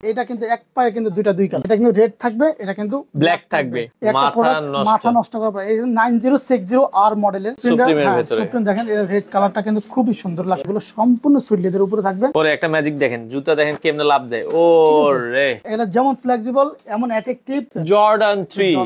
এটা কিন্তু এক পায়ে কিন্তু দুইটা দুই কালার, এটা কিন্তু রেড থাকবে, এটা কিন্তু ব্ল্যাক থাকবে। মাথা নষ্ট করা এই 9060R মডেলের সুপ্রিম দেখেন, এর রেড কালারটা কিন্তু খুবই সুন্দর লাগছে। এগুলো সম্পূর্ণ সুইট লেদারের উপরে থাকবে। পরে একটা ম্যাজিক দেখেন, জুতা দেখেন কেমনে লাভ দেয়। ও রে, এটা যেমন ফ্লেক্সিবল এমন অ্যাট্রাকটিভ। জর্ডান 3,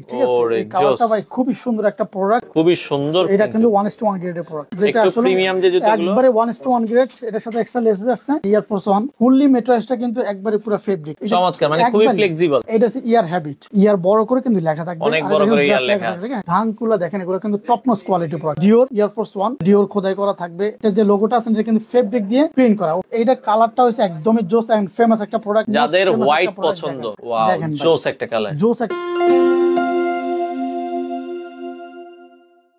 ঠিক আছে। এই কালারটা ভাই খুবই সুন্দর একটা প্রোডাক্ট, খুবই সুন্দর। এটা কিন্তু 1:1 গ্রেডের প্রোডাক্ট, যেটা আসলে প্রিমিয়াম যে জুতাগুলো একবারে 1:1 গ্রেড। এটার সাথে এক্সট্রা লেসেস আসছে। এয়ার ফোর্স 1 ফুললি মেটারিয়ালসটা কিন্তু একবারে পুরো ফেব্রিক, চমৎকার, মানে খুবই ফ্লেক্সিবল। এটা হচ্ছে ইয়ার হ্যাবিট, ইয়ার বড় করে কিন্তু লেখা থাকবে, অনেক বড় করে ইয়ার লেখা আছে। ঢাকগুলো দেখেন, এগুলো কিন্তু top notch quality product. Dior air force 1 Dior খোদাই করা থাকবে। এটা যে লোগোটা আছে এটা কিন্তু ফেব্রিক দিয়ে প্রিন্ট করা। এইটা কালারটা হচ্ছে একদমই জোস এন্ড ফেমাস একটা প্রোডাক্ট, যাদের হোয়াইট পছন্দ। ওয়াও, জোস একটা কালার, জোস একটা।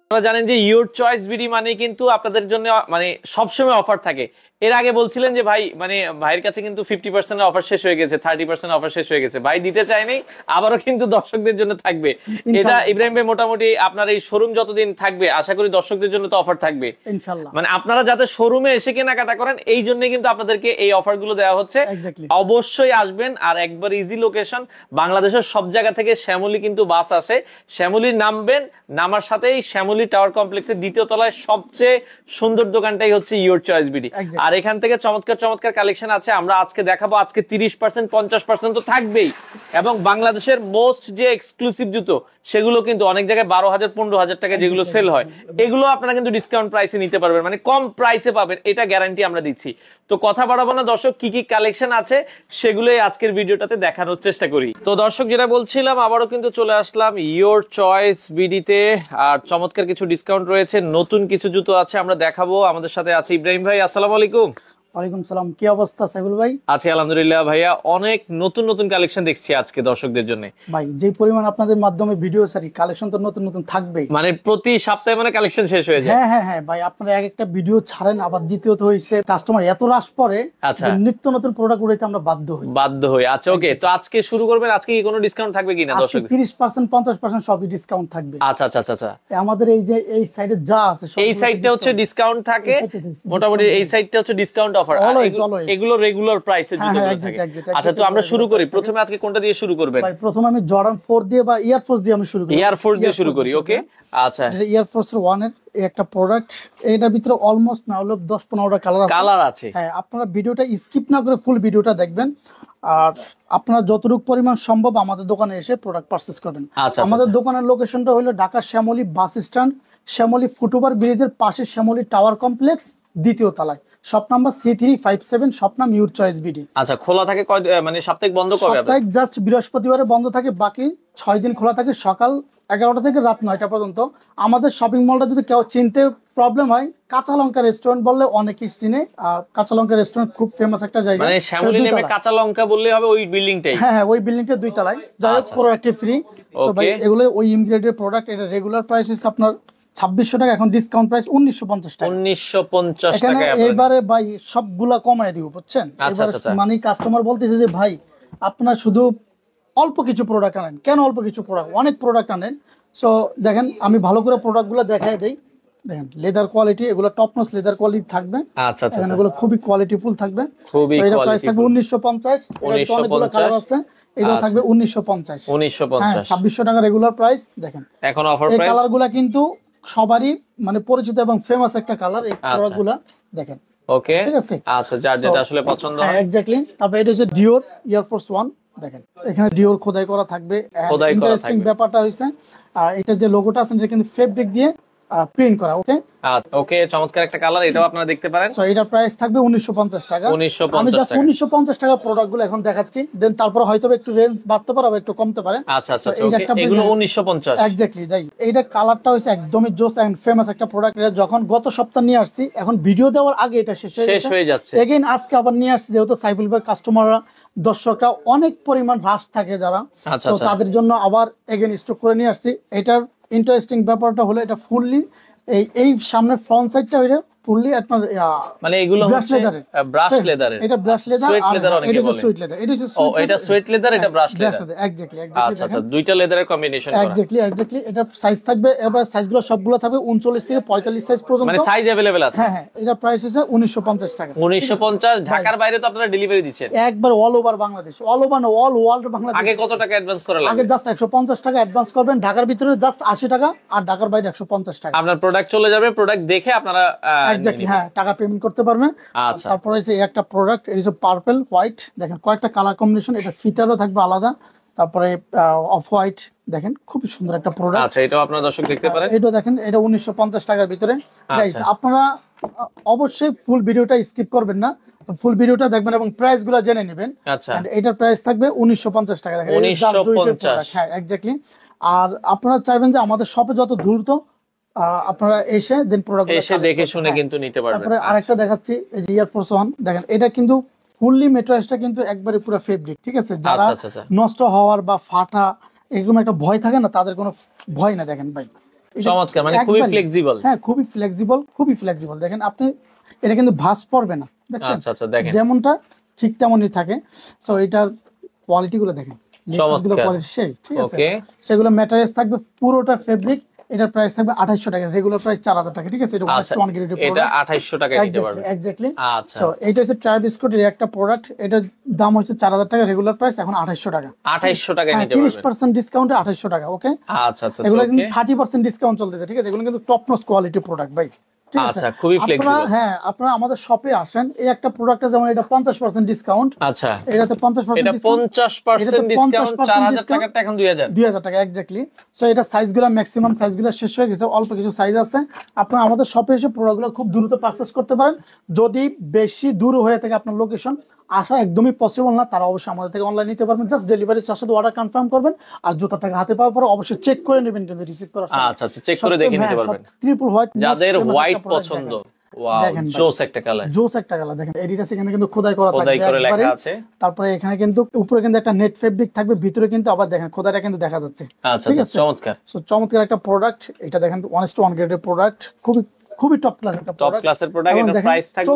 আপনারা জানেন যে ইওর চয়েস বিডি মানে কিন্তু আপনাদের জন্য মানে সবসময় অফার থাকে। এর আগে বলছিলেন যে ভাই মানে ভাইয়ের কাছে কিন্তু 50% অফার শেষ হয়ে গেছে, 30% অফার শেষ হয়ে গেছে, ভাই দিতে চায়নি, আবারও কিন্তু দর্শকদের জন্য থাকবে এটা। ইব্রাহিম ভাই মোটামুটি আপনার এই শোরুম যতদিন থাকবে আশা করি দর্শকদের জন্য তো অফার থাকবে ইনশাআল্লাহ। মানে আপনারা যাতে শোরুমে এসে কেনাকাটা করেন এই জন্য কিন্তু আপনাদেরকে এই অফার গুলো দেওয়া হচ্ছে। অবশ্যই আসবেন। আর একবার ইজি লোকেশন, বাংলাদেশের সব জায়গা থেকে শ্যামলী কিন্তু বাস আসে, শ্যামলী নামবেন, নামার সাথেই শ্যামলী টাওয়ার কমপ্লেক্সের দ্বিতীয় তলায় সবচেয়ে সুন্দর দোকানটাই হচ্ছে ইওর চয়েস বিডি। আর এখান থেকে চমৎকার চমৎকার কালেকশন আছে, আমরা আজকে দেখাবো। আজকে 30% 50% তো থাকবেই, এবং বাংলাদেশের মোস্ট যে এক্সক্লুসিভ জুতো সেগুলো কিন্তু অনেক জায়গায় 12,000 15,000 টাকা যেগুলো সেল হয়, এগুলো আপনারা কিন্তু ডিসকাউন্ট প্রাইসে নিতে পারবেন, মানে কম প্রাইসে পাবেন, এটা গ্যারান্টি আমরা দিচ্ছি। তো কথা বাড়াবো না দর্শক, কি কি কালেকশন আছে সেগুলোই আজকের ভিডিওটাতে দেখানোর চেষ্টা করি। তো দর্শক যেটা বলছিলাম, আবারও কিন্তু চলে আসলাম ইওর চয়েস বিডিতে, আর চমৎকার কিছু ডিসকাউন্ট রয়েছে, নতুন কিছু জুতো আছে আমরা দেখাবো। আমাদের সাথে আছে ইব্রাহিম ভাই। আসসালামু আলাইকুম। ওয়ালাইকুম সালাম, কি অবস্থা সাইফুল ভাই? আছি আলহামদুলিল্লাহ ভাইয়া, অনেক নতুন নতুন কালেকশন দেখছি আজকে দর্শকদের জন্য। ভাই যে পরিমাণ আপনাদের মাধ্যমে ভিডিও ছাড়ি, কালেকশন তো নতুন নতুন থাকবেই, মানে প্রতি সপ্তাহে মানে কালেকশন শেষ হয়ে যায়। হ্যাঁ হ্যাঁ হ্যাঁ ভাই, আপনারা এক একটা ভিডিও ছাড়েন, আবার দ্বিতীয়ত হইছে কাস্টমার এত রাশ পরে নিত্য নতুন প্রোডাক্ট উঠাইতে আমরা বাধ্য হই। আচ্ছা ওকে, তো আজকে শুরু করবেন, আজকে কি কোনো ডিসকাউন্ট থাকবে কিনা দর্শক? 30% 50% সবই ডিসকাউন্ট থাকবে। আচ্ছা আচ্ছা আচ্ছা, আমাদের এই যে এই সাইডে যা আছে এই সাইডটা হচ্ছে ডিসকাউন্ট থাকে, মোটামুটি এই সাইডটা হচ্ছে ডিসকাউন্ট অফার, এগুলো রেগুলার প্রাইসে জুতোগুলো থাকে। আচ্ছা তো আমরা শুরু করি, প্রথমে আজকে কোনটা দিয়ে শুরু করবেন? ভাই প্রথমে আমি জর্ডান 4 দিয়ে বা এয়ার ফোর্স দিয়ে আমি শুরু করি। এয়ার ফোর্স দিয়ে শুরু করি, ওকে। আচ্ছা, এয়ার ফোর্স 1 এর একটা প্রোডাক্ট, এটার ভিতরে অলমোস্ট না হলো 10-15টা কালার আছে। হ্যাঁ, আপনারা ভিডিওটা স্কিপ না করে ফুল ভিডিওটা দেখবেন, আর আপনারা যতটুকু পরিমাণ সম্ভব আমাদের দোকানে এসে প্রোডাক্ট পারচেজ করবেন। আমাদের দোকানের লোকেশনটা হলো Dhaka Shyamoli bus stand, Shyamoli footover ব্রিজের পাশে শ্যামলী টাওয়ার কমপ্লেক্স, দ্বিতীয় তলায়, শপ নাম্বার C357, শপ নাম ইওর চয়েস বিডি। আচ্ছা, খোলা থাকে মানে সাপ্তাহিক বন্ধ কবে? সাপ্তাহিক জাস্ট বৃহস্পতিবারে বন্ধ থাকে, বাকি 6 দিন খোলা থাকে, সকাল 11টা থেকে রাত 9টা পর্যন্ত। আমাদের শপিং মলটা যদি কেউ চিনতে প্রবলেম হয়, কাঁচা লঙ্কা রেস্টুরেন্ট বললে অনেকেই চিনে, আর কাঁচা লঙ্কা রেস্টুরেন্ট খুব ফেমাস একটা জায়গা। মানে শ্যামলী নেমে কাঁচা লঙ্কা বললে হবে ওই বিল্ডিংটাই? হ্যাঁ হ্যাঁ, ওই বিল্ডিংটা 2 তলায়, যাই হোক প্রোডাক্ট ফ্রি। সো ভাই এগুলো ওই ইনগ্রেডিয়েন্ট প্রোডাক্ট, এটা রেগুলার প্রাইস হচ্ছে আপনার 2600 টাকা, এখন ডিসকাউন্ট প্রাইস 1950 টাকা। 1950 টাকা এবারে ভাই সবগুলা কমায় দিব, বুঝছেন? মানে কাস্টমার বলতেছে যে ভাই আপনার শুধু অল্প কিছু প্রোডাক্ট আনেন, কেন অল্প কিছু প্রোডাক্ট? অনেক প্রোডাক্ট আনেন। সো দেখেন আমি ভালো করে প্রোডাক্টগুলো দেখাই দেই। দেখেন লেদার কোয়ালিটি, এগুলো টপ নচ লেদার কোয়ালিটি থাকবে। আচ্ছা আচ্ছা, এগুলো খুবই কোয়ালিটিফুল থাকবে। খুবই এটা প্রাইস থাকবে 1950। এর অনেকগুলো কালার আছে, এটা থাকবে 1950। 1950, 2600 টাকা রেগুলার প্রাইস। দেখেন এখন অফার প্রাইস, এই কালারগুলো কিন্তু সবারই মানে পরিচিত এবং ফেমাস একটা কালার, এই প্রোডাক্টগুলো দেখেন। ওকে, ঠিক আছে। আচ্ছা, যার যেটা আসলে পছন্দ হয়, এক্স্যাক্টলি। তারপর এটা হচ্ছে ডিওর এয়ার ফোর্স 1, দেখেন এখানে ডিওর খোদাই করা থাকবে। ইন্টারেস্টিং ব্যাপারটা হইছে এটা যে লোগোটা আছে এটা কিন্তু ফেব্রিক দিয়ে প্রিন্ট করা। ওকে ওকে, চমৎকার একটা কালার, এটাও আপনারা দেখতে পারেন। সো এটা প্রাইস থাকবে 1950 টাকা। আমি জাস্ট 1950 টাকা প্রোডাক্টগুলো এখন দেখাচ্ছি, দেন তারপর হয়তো একটু রেঞ্জ বাড়তে পারে, আবার একটু কমতে পারে। আচ্ছা আচ্ছা, এগুলো 1950 এক্স্যাক্টলি। তাই এইটা কালারটা হইছে একদমই জোস এন্ড ফেমাস একটা প্রোডাক্ট। এটা যখন গত সপ্তাহ নিয়ে আসছি, এখন ভিডিও দেওয়ার আগে এটা শেষ হয়ে যাচ্ছে। এগেইন আজকে আবার নিয়ে আসছি, যেহেতু সাইফুল ভাইয়ের কাস্টমাররা দর্শকরা অনেক পরিমাণ রাশ থাকে যারা, তো তাদের জন্য আবার এগেইন স্টক করে নিয়ে আসছি। এটার ইন্টারেস্টিং ব্যাপারটা হলো এটা ফুললি এই সামনের ফ্রন্ট সাইডটা হইলে ফুললি আপনার মানে এগুলো হচ্ছে ব্রাশ লেদারের, এটা ব্রাশ লেদার সুইট লেদার আর অনেকে এটা বলে। সুইট লেদার, এটা ও এটা সুইট লেদার, এটা ব্রাশ লেদার। এক্স্যাক্টলি আচ্ছা আচ্ছা, দুইটা লেদারের কম্বিনেশন করা। এক্স্যাক্টলি এটা সাইজ থাকবে, এবার সাইজগুলো সবগুলো থাকবে 39 থেকে 45 সাইজ পর্যন্ত, মানে সাইজ अवेलेबल আছে। হ্যাঁ এটা প্রাইস হচ্ছে 1950 টাকা। 1950। ঢাকার বাইরে তো আপনারা ডেলিভারি দিচ্ছেন একবার all over Bangladesh, all over না অল ওয়ার্ল্ড বাংলাদেশ। আগে কত টাকা অ্যাডভান্স করা লাগবে? আগে জাস্ট 150 টাকা অ্যাডভান্স করবেন, ঢাকার ভিতরে জাস্ট 80 টাকা, আর ঢাকার বাইরে 150 টাকা। আপনার প্রোডাক্ট চলে যাবে, প্রোডাক্ট দেখে আপনারা এক্স্যাক্টলি হ্যাঁ টাকা পেমেন্ট করতে পারবেন। আচ্ছা, তারপরে হচ্ছে একটা প্রোডাক্ট, এটা হচ্ছে পার্পল হোয়াইট, দেখেন কয়েকটা কালার কম্বিনেশন, এটা ফিতারও থাকবে আলাদা। তারপরে অফ হোয়াইট, দেখেন খুব সুন্দর একটা প্রোডাক্ট। আচ্ছা, এটাও আপনারা দর্শক দেখতে পারেন। এটা দেখেন, এটা 1950 টাকার ভিতরে। গাইস আপনারা অবশ্যই ফুল ভিডিওটা স্কিপ করবেন না, ফুল ভিডিওটা দেখবেন এবং প্রাইস গুলো জেনে নেবেন। আচ্ছা, এটার প্রাইস থাকবে 1950 টাকা। দেখেন 1950। হ্যাঁ এক্স্যাক্টলি। আর আপনারা চাইবেন যে আমাদের শপে যত দ্রুত আপনারা এসে দেন প্রোডাক্ট এসে দেখে শুনে কিন্তু নিতে পারবেন। তারপরে আরেকটা দেখাচ্ছি, এই যে এয়ারফোর্স 1 দেখেন, এটা কিন্তু ফুললি মেটেরিয়ালসটা কিন্তু একবারে পুরো ফেব্রিক, ঠিক আছে? যারা নষ্ট হওয়ার বা ফাটা এরকম একটা ভয় থাকে না, তাদের কোনো ভয় না। দেখেন ভাই চমৎকার, মানে খুবই ফ্লেক্সিবল। হ্যাঁ খুবই ফ্লেক্সিবল। দেখেন আপনি এটা কিন্তু ভাঁজ পড়বে না, দেখেন? আচ্ছা আচ্ছা, দেখেন যেমনটা ঠিক তেমনই থাকে। সো এটার কোয়ালিটি গুলো দেখেন, লেসগুলো কোয়ালিটি সেই, ঠিক আছে? সেগুলো ম্যাটেরিয়ালস থাকবে পুরোটা ফেব্রিক। এটার প্রাইস থাকবে 2800 টাকা, রেগুলার প্রাইস 4000 টাকা, ঠিক আছে? এটা 1 গ্রেডের প্রোডাক্ট, এটা 2800 টাকায় নিতে পারবেন। এক্স্যাক্টলি। আচ্ছা, সো এটা হচ্ছে ট্রাই বিস্কুটের একটা প্রোডাক্ট, এটার দাম হচ্ছে 4000 টাকা, রেগুলার প্রাইস এখন 2800 টাকা। 2800 টাকায় নিতে পারবেন, 30% ডিসকাউন্টে 2800 টাকা। ওকে, আচ্ছা আচ্ছা, এগুলো কিন্তু 30% ডিসকাউন্ট চলতেছে, ঠিক আছে? এগুলো কিন্তু টপ নচ কোয়ালিটি প্রোডাক্ট ভাই, ঠিক আছে? আচ্ছা, খুবই ফ্লেক্সিবল। হ্যাঁ আপনারা আমাদের শপে আসেন, এই একটা প্রোডাক্টে যেমন এটা 50% ডিসকাউন্ট। আচ্ছা, এটাতে 50% ডিসকাউন্ট, 50% ডিসকাউন্ট, 4000 টাকাটা এখন 2000 টাকা এক্স্যাক্টলি। সো এটা সাইজগুলো ম্যাক্সিমাম সাইজগুলো শেষ হয়ে গেছে, অল্প কিছু সাইজ আছে। আপনারা আমাদের শপে এসে প্রোডাক্টগুলো খুব দ্রুত পারচেজ করতে পারেন। যদি বেশি দূর হয়ে থাকে আপনার লোকেশন, আসা একদমই পসিবল না, তারা অবশ্যই আমাদের থেকে অনলাইন নিতে পারবেন। জাস্ট ডেলিভারি চার্জ সাথে অর্ডার কনফার্ম করবেন, আর জুতা টাকা হাতে পাওয়ার পরে অবশ্যই চেক করে নেবেন কিন্তু রিসিভ করার সময়। আচ্ছা আচ্ছা, চেক করে দেখে নিতে পারবেন। ট্রিপল হোয়াইট, যাদের হোয়াইট পছন্দ, ওয়াও জোস একটা কালার, দেখেন এডিডাস এখানে কিন্তু খোদাই করা থাকবে লেখা আছে। তারপরে এখানে কিন্তু উপরে কিন্তু একটা নেট ফেব্রিক থাকবে, ভিতরে কিন্তু আবার দেখেন খোদাইটা কিন্তু দেখা যাচ্ছে। আচ্ছা, চমৎকার। সো চমৎকার একটা প্রোডাক্ট, এটা দেখেন 1:1 গ্রেডের প্রোডাক্ট, খুবই টপ ক্লাস একটা প্রোডাক্ট, টপ ক্লাসের প্রোডাক্ট। এর প্রাইস থাকবে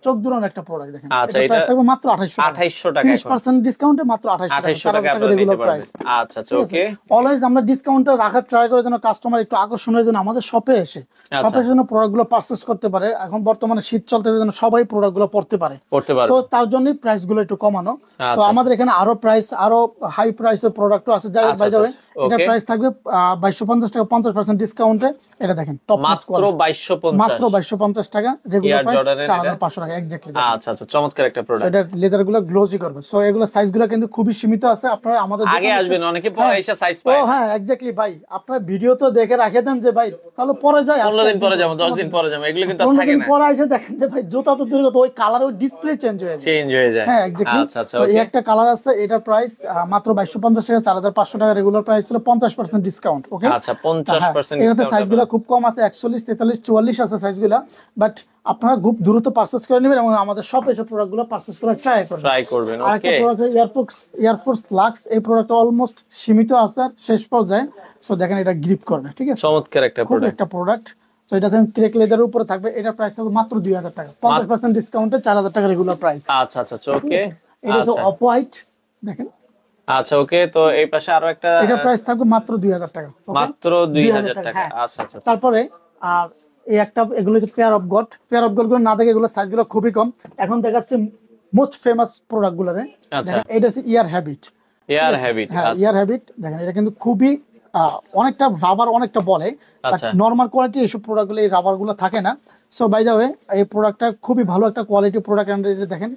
চোখ জুড়ানো একটা প্রোডাক্ট। দেখেন আচ্ছা, এটা প্রাইস থাকবে মাত্র 2800 টাকা, 30% ডিসকাউন্টে মাত্র 2800 টাকা রেগুলার প্রাইস। আচ্ছা আচ্ছা, ওকে। অলওয়েজ আমরা ডিসকাউন্টটা রাখার ট্রাই করে যেন কাস্টমার একটু আকর্ষণের জন্য আমাদের শপে এসে জন্য প্রোডাক্টগুলো পারচেজ করতে পারে। এখন বর্তমানে শীত চলতেছে, যেন সবাই প্রোডাক্টগুলো পড়তে পারে। সো তার জন্যই প্রাইসগুলো একটু কমানো। সো আমাদের এখানে আরো হাই প্রাইসের প্রোডাক্টও আছে। যাই বাই দ্য ওয়ে, এটা প্রাইস থাকবে 2250 টাকা, 50% ডিসকাউন্টে। এটা দেখেন টপ মাত্র 2250 টাকা, রেগুলার প্রাইস 4500 টাকা এক্স্যাক্টলি। আচ্ছা আচ্ছা, চমৎকার একটা প্রোডাক্ট। এটা লেদারগুলো গ্লোসি করবে। সো এগুলো সাইজগুলো কিন্তু খুবই সীমিত আছে। আপনারা আমাদের আগে আসবেন, অনেকে পরে এসে সাইজ পায়। ও হ্যাঁ এক্স্যাক্টলি ভাই, আপনারা ভিডিও তো দেখে রাখে দেন যে ভাই তাহলে পরে যাই, 15 দিন পরে যাবো, 10 দিন পরে যাবো, এগুলো কিন্তু আর থাকে না। পরে এসে দেখেন যে ভাই জুতা তো দূরের কথা, ওই কালার, ওই ডিসপ্লে চেঞ্জ হয়ে যায়। হ্যাঁ এক্স্যাক্টলি। আচ্ছা আচ্ছা, তো এই একটা কালার আছে, এটার প্রাইস মাত্র 2250 টাকা, 4500 টাকা রেগুলার প্রাইস ছিল, 50% ডিসকাউন্ট। ওকে, আচ্ছা 50% ডিসকাউন্ট। এটাতে সাইজগুলো খুব কম আছে, 41, 43, 44 আছে সাইজগুলো। বাট আপনারা খুব দ্রুত পারচেজ করে নেবেন এবং আমাদের শপে এসে প্রোডাক্টগুলো পারচেজ করে ট্রাই করবেন। আরেকটা প্রোডাক্ট এয়ারফোর্স লাক্স, এই প্রোডাক্টটা অলমোস্ট সীমিত আছে শেষ পর্যায়ে। সো দেখেন এটা গ্রিপ করবে, ঠিক আছে? চমৎকার একটা প্রোডাক্ট। সো এটা ক্রেক লেদারের উপরে থাকবে, এটার প্রাইস থাকবে মাত্র 2000 টাকা, 50% ডিসকাউন্টে 4000 টাকা রেগুলার প্রাইস। আচ্ছা আচ্ছা, ওকে। এটা হচ্ছে অফ হোয়াইট, দেখেন। আচ্ছা, ওকে। তো এই পাশে আরো একটা, এটা প্রাইস থাকবে মাত্র 2000 টাকা, মাত্র 2000 টাকা। আচ্ছা আচ্ছা। তারপরে আর এই একটা, এগুলো হচ্ছে পেয়ার অফ গড গুলো না দেখে, এগুলো সাইজগুলো খুবই কম। এখন দেখাচ্ছে মোস্ট ফেমাস প্রোডাক্ট গুলো। আচ্ছা, এটা হচ্ছে ইয়ার হ্যাবিট। হ্যাঁ ইয়ার হ্যাবিট, দেখেন এটা কিন্তু খুবই অনেকটা রাবার, অনেকটা বলে। নরমাল কোয়ালিটি এইসব প্রোডাক্ট গুলো, এই রাবার গুলো থাকে না। সো বাই দ্য ওয়ে, এই প্রোডাক্টটা খুবই ভালো একটা কোয়ালিটি প্রোডাক্ট। দেখেন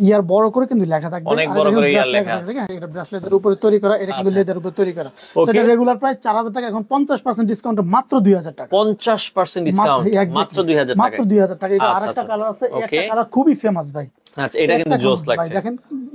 ইয়ার বড় করে কিন্তু লেখা থাকবে, অনেক বড় করে ইয়ার লেখা আছে। এটা ব্রাসলেটের উপরে তৈরি করা, এটা কিন্তু লেদারের উপরে তৈরি করা। সেটা রেগুলার প্রাইস 4000 টাকা, এখন 50% ডিসকাউন্টে মাত্র 2000 টাকা। 50% ডিসকাউন্ট, মাত্র 2000 টাকা। মাত্র 2000 টাকা। এটা আরেকটা কালার আছে, একটা কালার খুবই ফেমাস ভাই, আচ্ছা, এটা কিন্তু জোস লাগছে। দেখেন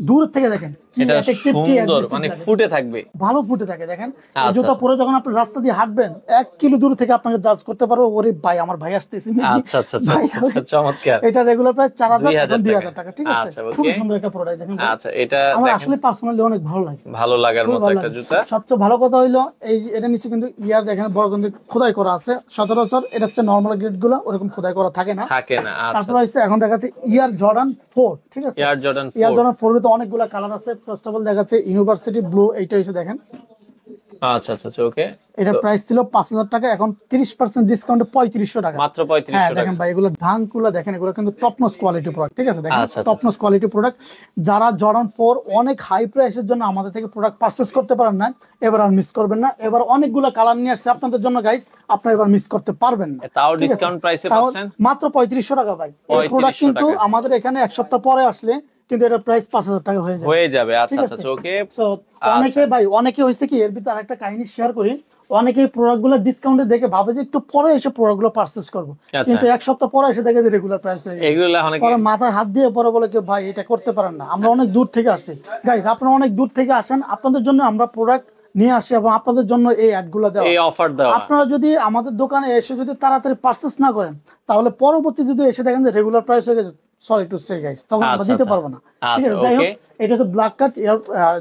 দূর থেকে দেখেন এটা সুন্দর, মানে ফুটে থাকবে, ভালো ফুটে থাকে। দেখেন আচ্ছা, জুতা পরে যখন আপনি রাস্তা দিয়ে হাঁটবেন 1 কিলো দূর থেকে আপনাকে জাজ করতে পারবো, ওরে ভাই আমার ভাই আসতেছে। আচ্ছা আচ্ছা আচ্ছা, চমৎকার। এটা রেগুলার প্রাইস 2000 টাকা, ঠিক আছে? আচ্ছা, খুব সুন্দর একটা প্রোডাক্ট দেখেন। আচ্ছা, এটা আমার আসলে পার্সোনালি অনেক ভালো লাগে, ভালো লাগার মতো একটা জুতা। সবচেয়ে ভালো কথা হইলো এই এটা নিচে কিন্তু ইয়ার দেখেন বড় কিন্তু খোদাই করা আছে। সচরাচর এটা হচ্ছে নরমাল গ্রেড গুলো ওরকম খোদাই করা থাকে না। আচ্ছা, তারপর হচ্ছে এখন দেখাচ্ছে ইয়ার জর্ডান 4, ঠিক আছে? ইয়ার জর্ডান 4 এর তো অনেকগুলো কালার আছে। ফার্স্ট অফ অল দেখাচ্ছে ইউনিভার্সিটি ব্লু, এইটা হচ্ছে দেখেন। আচ্ছা আচ্ছা আচ্ছা, ওকে। এটা প্রাইস ছিল 5000 টাকা, এখন 30% ডিসকাউন্টে 3500 টাকা, মাত্র 3500 টাকা। দেখেন ভাই এগুলো ঢাঙ্কুলা দেখেন, এগুলো কিন্তু টপ নচ কোয়ালিটি প্রোডাক্ট, ঠিক আছে? দেখেন আচ্ছা, টপ নচ কোয়ালিটি প্রোডাক্ট। যারা জর্ডান 4 অনেক হাই প্রাইসের জন্য আমাদের থেকে প্রোডাক্ট পারচেজ করতে পারেন না, এবার আর মিস করবেন না। এবার অনেকগুলো কালার নিয়ে আসছে আপনাদের জন্য গাইস, আপনারা এবার মিস করতে পারবেন না। তাও ডিসকাউন্ট প্রাইসে পাচ্ছেন মাত্র 3500 টাকা ভাই। এই প্রোডাক্ট কিন্তু আমাদের এখানে এক সপ্তাহ পরে আসলে কিন্তু এটা প্রাইস 5000 টাকা হয়ে যাবে। আচ্ছা আচ্ছা, ওকে। সো অনেকে ভাই অনেকে হইছে কি এর ভিতর আরেকটা কাহিনী শেয়ার করি, অনেকে প্রোডাক্টগুলো ডিসকাউন্টে দেখে ভাবে যে একটু পরে এসে প্রোডাক্টগুলো পারচেজ করব, কিন্তু এক সপ্তাহ পরে এসে দেখে যে রেগুলার প্রাইস হয়ে যায়। এগুলা অনেকে পরে মাথায় হাত দিয়ে পরে বলে কি ভাই এটা করতে পারেন না, আমরা অনেক দূর থেকে আসছি। গাইস আপনারা অনেক দূর থেকে আসেন, আপনাদের জন্য আমরা প্রোডাক্ট নিয়ে আসি এবং আপনাদের জন্য এই অ্যাডগুলো দেওয়া, এই অফার দেওয়া। আপনারা যদি আমাদের দোকানে এসে যদি তাড়াতাড়ি পারচেজ না করেন, তাহলে পরবর্তী যদি এসে দেখেন যে রেগুলার প্রাইস হয়ে গেছে, সরি টু সে গাইস, তখন আমরা দিতে পারবো না, ঠিক আছে? যাই হোক, এটা হচ্ছে ব্ল্যাক কাট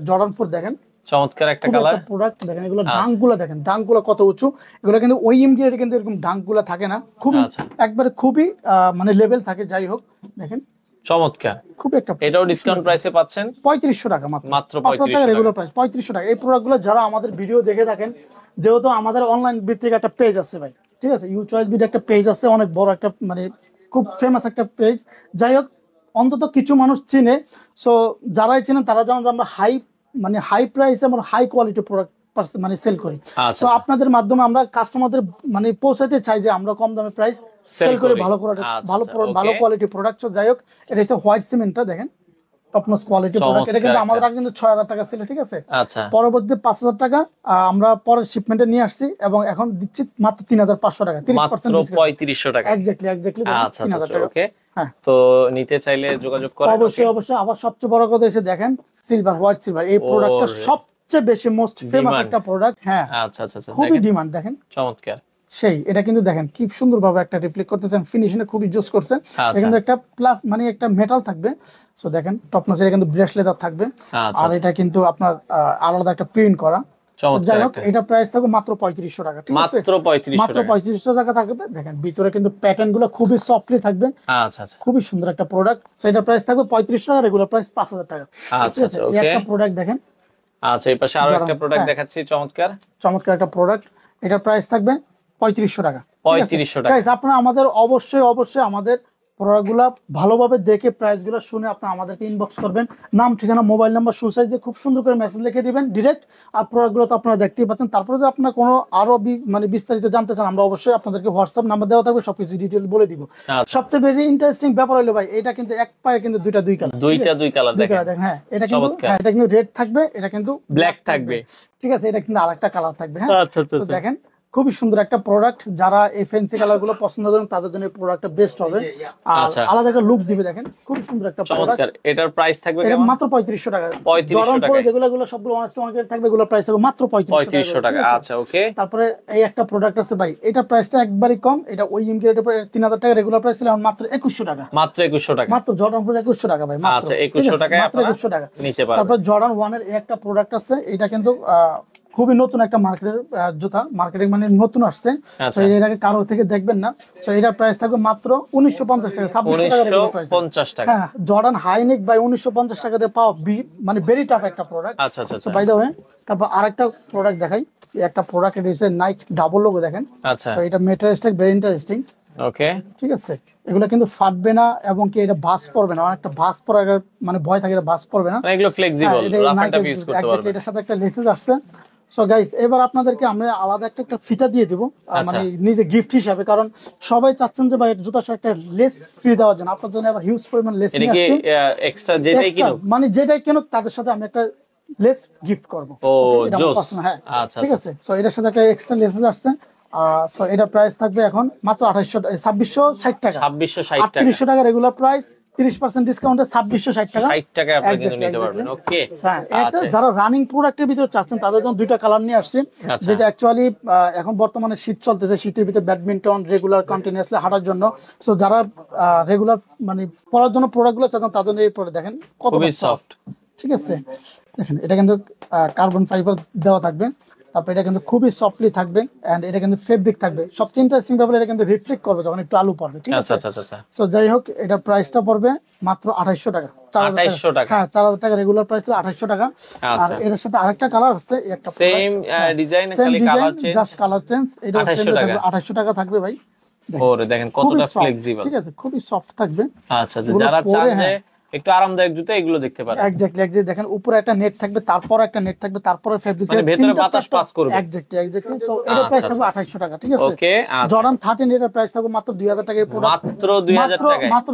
জর্ডান 4 দেখেন, চমৎকার একটা কালার প্রোডাক্ট দেখেন। এগুলো ডাঙ্কগুলো দেখেন, ডাঙ্কগুলো কত উঁচু। এগুলো কিন্তু ওইএম গ্রেডে কিন্তু এরকম ডাঙ্কগুলো থাকে না, খুব একবারে খুবই মানে লেভেল থাকে। যাই হোক দেখেন চমৎকার, খুব একটা। এটাও ডিসকাউন্ট প্রাইসে পাচ্ছেন 3500 টাকা, মাত্র 3500 টাকা রেগুলার প্রাইস, 3500 টাকা। এই প্রোডাক্টগুলো যারা আমাদের ভিডিও দেখে থাকেন, যেহেতু আমাদের অনলাইন ভিত্তিক একটা পেজ আছে ভাই, ঠিক আছে? ইউ চয়েস ভিডিও একটা পেজ আছে, অনেক বড় একটা মানে খুব ফেমাস একটা পেজ। যাই হোক, অন্তত কিছু মানুষ চিনে। সো যারাই চিনেন তারা জানেন যে আমরা হাই প্রাইসে আমরা হাই কোয়ালিটি প্রোডাক্ট মানে সেল করি। তো আপনাদের মাধ্যমে আমরা কাস্টমারদের মানে পৌঁছাতে চাই যে আমরা কম দামে প্রাইস সেল করি, ভালো কোয়ালিটি প্রোডাক্ট। যাই হোক, এটা হচ্ছে হোয়াইট সিমেন্টটা দেখেন, টপ নচ কোয়ালিটি প্রোডাক্ট। এটা কিন্তু আমাদের আগে কিন্তু 6000 টাকা ছিল, ঠিক আছে? পরবর্তীতে 5000 টাকা আমরা পরের শিপমেন্টে নিয়ে আসছি এবং এখন দিচ্ছি মাত্র 3500 টাকা, 30% মাত্র 3500 টাকা। এক্স্যাক্টলি 3000 টাকা, ওকে। তো নিতে চাইলে যোগাযোগ করেন। অবশ্যই। আবার সবচেয়ে বড় কথা এসে দেখেন সিলভার, হোয়াইট সিলভার, এই প্রোডাক্টটা সবচেয়ে বেশি মোস্ট ফেমাস একটা প্রোডাক্ট। হ্যাঁ, আচ্ছা, খুবই ডিমান্ড। দেখেন চমৎকার সেই, এটা কিন্তু দেখেন কি সুন্দরভাবে একটা রিফ্লেক্ট করতেছেন, ফিনিশিং এ খুবই জোস করছেন। এটা একটা প্লাস মানে একটা মেটাল থাকবে। সো দেখেন টপ নচের কিন্তু ব্রাশ লেদার থাকবে, আর এটা কিন্তু আপনার আলাদা একটা প্রিন্ট করা। যাই হোক, এটা প্রাইস থাকবে মাত্র 3500 টাকা, ঠিক আছে? মাত্র 3500 টাকা থাকবে। দেখেন ভিতরে কিন্তু প্যাটার্ন গুলো খুবই সফটলি থাকবে, খুবই সুন্দর একটা প্রোডাক্ট। সেটা প্রাইস থাকবে 3500 টাকা, রেগুলার প্রাইস 5000 টাকা। আচ্ছা, এই একটা প্রোডাক্ট দেখেন। আচ্ছা, এই পাশে আরো একটা প্রোডাক্ট দেখাচ্ছি, চমৎকার একটা প্রোডাক্ট। এটার প্রাইস থাকবে 3500 টাকা, 3500 টাকা। গাইস আপনারা আমাদের অবশ্যই আমাদের প্রোডাক্টগুলো ভালোভাবে দেখে প্রাইসগুলো শুনে আপনারা আমাদেরকে ইনবক্স করবেন, নাম ঠিকানা মোবাইল নাম্বার সুসাইজ দিয়ে খুব সুন্দর করে মেসেজ লিখে দিবেন ডিরেক্ট। আর প্রোডাক্টগুলো তো আপনারা দেখতেই পাচ্ছেন। তারপরে যদি আপনারা কোনো আরো মানে বিস্তারিত জানতে চান, আমরা অবশ্যই আপনাদেরকে হোয়াটসঅ্যাপ নাম্বার দেওয়া থাকবে, সবকিছু ডিটেইল বলে দিব। সবচেয়ে বেশি ইন্টারেস্টিং ব্যাপার হলো ভাই, এটা কিন্তু এক পায়ে কিন্তু দুই কালার দেখেন। হ্যাঁ, এটা কিন্তু রেড থাকবে, এটা কিন্তু ব্ল্যাক থাকবে, ঠিক আছে? এটা কিন্তু আরেকটা কালার থাকবে। হ্যাঁ, দেখেন খুবই সুন্দর একটা প্রোডাক্ট। যারা এই ফ্যান্সি কালার গুলো পছন্দ করেন তাদের জন্য এই প্রোডাক্টটা বেস্ট হবে, আর আলাদা একটা লুক দিবে। দেখেন খুব সুন্দর একটা প্রোডাক্ট। এটার প্রাইস থাকবে এটা মাত্র 3500 টাকা। 3500 টাকা, যেগুলো সবগুলো অনেস্ট মার্কেট থাকবে, এগুলো প্রাইস হবে মাত্র 3500 টাকা। আচ্ছা, ওকে। তারপরে এই একটা প্রোডাক্ট আছে ভাই, এটা প্রাইসটা একবারই কম। এটা ওই ইনগ্রেডের উপরে 3000 টাকা রেগুলার প্রাইস ছিল, মাত্র 2100 টাকা। মাত্র 2100 টাকা, মাত্র জর্ডান 4 2100 টাকা ভাই, মাত্র। আচ্ছা, 2100 টাকায় মাত্র 2100 টাকা নিতে পারবেন। তারপর জর্ডান 1 এর একটা প্রোডাক্ট আছে, এটা কিন্তু খুবই নতুন একটা মার্কেটের জুতা, মার্কেটিং মানে নতুন আসছে। এর আগে কারো থেকে দেখবেন না। এটার প্রাইস থাকবে মাত্র 1950 টাকা, 2600 টাকা। হ্যাঁ, জর্ডান হাইনেক বাই 1950 টাকা দিয়ে পাওয়া মানে ভেরি টাফ একটা প্রোডাক্ট। আচ্ছা, বাই দ্য ওয়ে, তারপর আরেকটা প্রোডাক্ট দেখাই। একটা প্রোডাক্ট, এটা হচ্ছে নাইক ডাবল লোগো দেখেন। আচ্ছা, এটা মেটাল স্ট্যাক, ভেরি ইন্টারেস্টিং। ওকে, ঠিক আছে? এগুলো কিন্তু ফাটবে না এবং কি এটা বাস পড়বে না। অনেকটা বাস পড়ার মানে ভয় থাকে, এটা বাস পড়বে না। এগুলো flexible, rough and tough use করতে পারবেন। এটার সাথে একটা লেসেস আসছে। সো গাইস, এবার আপনাদেরকে আমরা আলাদা একটা ফিতা দিয়ে দিব, মানে নিজে গিফট হিসাবে, কারণ সবাই চাচ্ছেন যে ভাই জুতার সাথে একটা লেস ফ্রি দেওয়ার জন্য। আপনাদের জন্য আবার হিউজ পরিমাণ লেস নিয়ে আসছি। এক্সট্রা যেটাই কিনুক, মানে যেটাই কিনুক তাদের সাথে আমি একটা লেস গিফট করব। ও জোস, হ্যাঁ, ঠিক আছে। সো এটার সাথে একটা এক্সট্রা লেসেস আসছে। সো এটা প্রাইস থাকবে এখন মাত্র 2660 টাকা, 2660 টাকা, 3800 টাকা রেগুলার প্রাইস, 30% ডিসকাউন্টে 2660 টাকা, 60 টাকায় আপনি কিন্তু নিতে পারবেন। ওকে, হ্যাঁ এটা যারা রানিং প্রোডাক্টের ভিতরে চাচ্ছেন তাদের জন্য দুইটা কালার নিয়ে আসছি, যেটা অ্যাকচুয়ালি এখন বর্তমানে শীত চলতেছে, শীতের ভিতরে ব্যাডমিন্টন রেগুলার কন্টিনিউয়াসলি হাঁটার জন্য, সো যারা রেগুলার মানে পরার জন্য প্রোডাক্টগুলো চাচ্ছেন তাদের জন্য এই প্রোডাক্ট দেখেন কত সফট, ঠিক আছে দেখেন এটা কিন্তু কার্বন ফাইবার দেওয়া থাকবে, তারপর এটা কিন্তু খুবই সফটলি থাকবে এন্ড এটা কিন্তু ফেব্রিক থাকবে। সবচেয়ে ইন্টারেস্টিং ব্যাপার এটা কিন্তু রিফ্লেক্ট করবে যখন একটু আলো পড়বে, ঠিক আছে। আচ্ছা। সো যাই হোক এটা প্রাইসটা পড়বে মাত্র 2800 টাকা। 2800 টাকা, হ্যাঁ 4000 টাকা রেগুলার প্রাইস ছিল 2800 টাকা। আর এর সাথে আরেকটা কালার আছে, একটা সেম ডিজাইন খালি colour change, just colour change, এটা 2800 টাকা থাকবে ভাই। ওরে দেখেন কতটা ফ্লেক্সিবল, ঠিক আছে খুবই সফট থাকবে। আচ্ছা যারা চান যে একটু আরামদায়ক জুতা এগুলো দেখতে পারেন। এক্স্যাক্টলি দেখেন উপরে একটা নেট থাকবে, তারপর একটা নেট থাকবে, তারপরে ফেব্রিক মানে ভেতরে বাতাস পাস করবে। এক্স্যাক্টলি সো এর প্রাইস থাকবে 2800 টাকা, ঠিক আছে। ওকে, জর্ডান 13 এর প্রাইস থাকবে মাত্র 2000 টাকায়, মাত্র 2000 টাকায়, মাত্র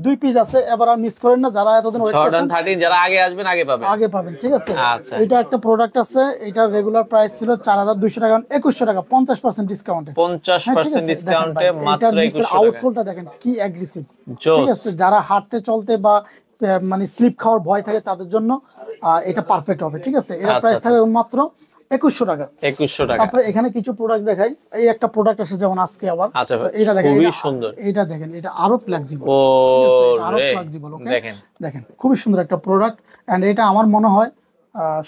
দুই পিস আছে, এবার আর মিস করেন না যারা এতদিন ওয়েট করেন। জর্ডান 13 যারা আগে আসবেন আগে পাবেন, ঠিক আছে। আচ্ছা এটা একটা প্রোডাক্ট আছে, এটার রেগুলার প্রাইস ছিল 4200 টাকা, 2100 টাকা 50% ডিসকাউন্টে, 50% ডিসকাউন্টে মাত্র 2100 টাকা। আউটসোলটা দেখেন কি অ্যাগ্রেসিভ, ঠিক আছে। যারা হাঁটতে চলতে বা মানে স্লিপ খাওয়ার ভয় থাকে তাদের জন্য এটা পারফেক্ট হবে, ঠিক আছে। এর প্রাইস থাকবে মাত্র 2100 টাকা। 2100 টাকা। তারপরে এখানে কিছু প্রোডাক্ট দেখাই, এই একটা প্রোডাক্ট আছে যেমন আজকে আবার, আচ্ছা এটা দেখেন খুবই সুন্দর, এটা দেখেন এটা আরো ফ্লেক্সিবল, আরো ফ্লেক্সিবল। ওকে দেখেন খুবই সুন্দর একটা প্রোডাক্ট এন্ড এটা আমার মনে হয়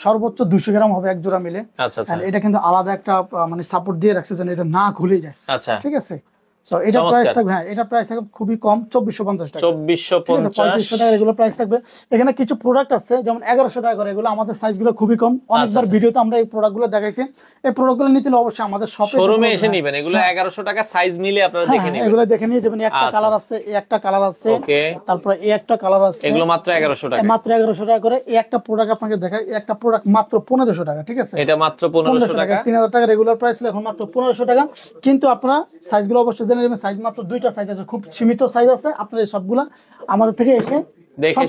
সর্বোচ্চ 200 গ্রাম হবে এক জোড়া মিলে। আচ্ছা এটা কিন্তু আলাদা একটা মানে সাপোর্ট দিয়ে রাখছে যেন এটা না খুলে যায়, আচ্ছা ঠিক আছে। সো এটা প্রাইস থাকবে, হ্যাঁ এটা প্রাইস থাকবে খুবই কম 2450 টাকা, 2450 টাকা রেগুলার প্রাইস থাকবে। এখানে কিছু প্রোডাক্ট আছে যেমন 1100 টাকা করে, এগুলো আমাদের সাইজগুলো খুবই কম, অনেকবার ভিডিওতে আমরা এই প্রোডাক্টগুলো দেখাইছি। এই প্রোডাক্টগুলো নিতে হলে অবশ্যই আমাদের শোরুমে এসে নেবেন, এগুলো 1100 টাকা সাইজ মিলে আপনারা দেখে নেবেন, এগুলো দেখে নিয়ে যাবেন। একটা কালার আছে, এই একটা কালার আছে, ওকে, তারপরে এই একটা কালার আছে, এগুলো মাত্র 1100 টাকা, মাত্র 1100 টাকা করে। এই একটা প্রোডাক্ট আপনাকে দেখাই, এই একটা প্রোডাক্ট মাত্র 1500 টাকা, ঠিক আছে। এটা মাত্র 1500 টাকা, 3000 টাকা রেগুলার প্রাইস ছিল, এখন মাত্র 1500 টাকা। কিন্তু আপনারা সাইজগুলো অবশ্যই জেনে নেবেন, সাইজ মাত্র দুইটা সাইজ আছে, খুব সীমিত সাইজ আছে, আপনারা এই সবগুলা আমাদের থেকে এসে দেখে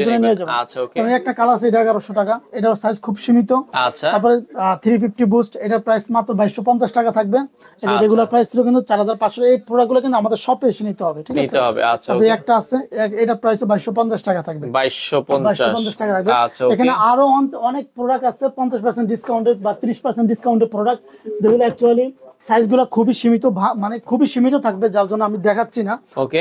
শুনে নিয়ে যাবেন। আচ্ছা ওকে, একটা কালার আছে, এটা 1100 টাকা, এটার সাইজ খুব সীমিত। আচ্ছা তারপরে 350 বুস্ট, এটার প্রাইস মাত্র 2250 টাকা থাকবে। এটা রেগুলার প্রাইস ছিল কিন্তু 4500। এই প্রোডাক্টগুলো কিন্তু আমাদের শপে এসে নিতে হবে, ঠিক আছে। আচ্ছা তবে একটা আছে, এটার প্রাইস 2250 টাকা থাকবে, 2250 টাকা থাকবে। এখানে আরো অনেক প্রোডাক্ট আছে 50% ডিসকাউন্টে বা 30% ডিসকাউন্টে প্রোডাক্ট, যেগুলো অ্যাকচুয়ালি সাইজগুলো খুবই সীমিত, মানে খুবই সীমিত থাকবে, যার জন্য আমি দেখাচ্ছি না।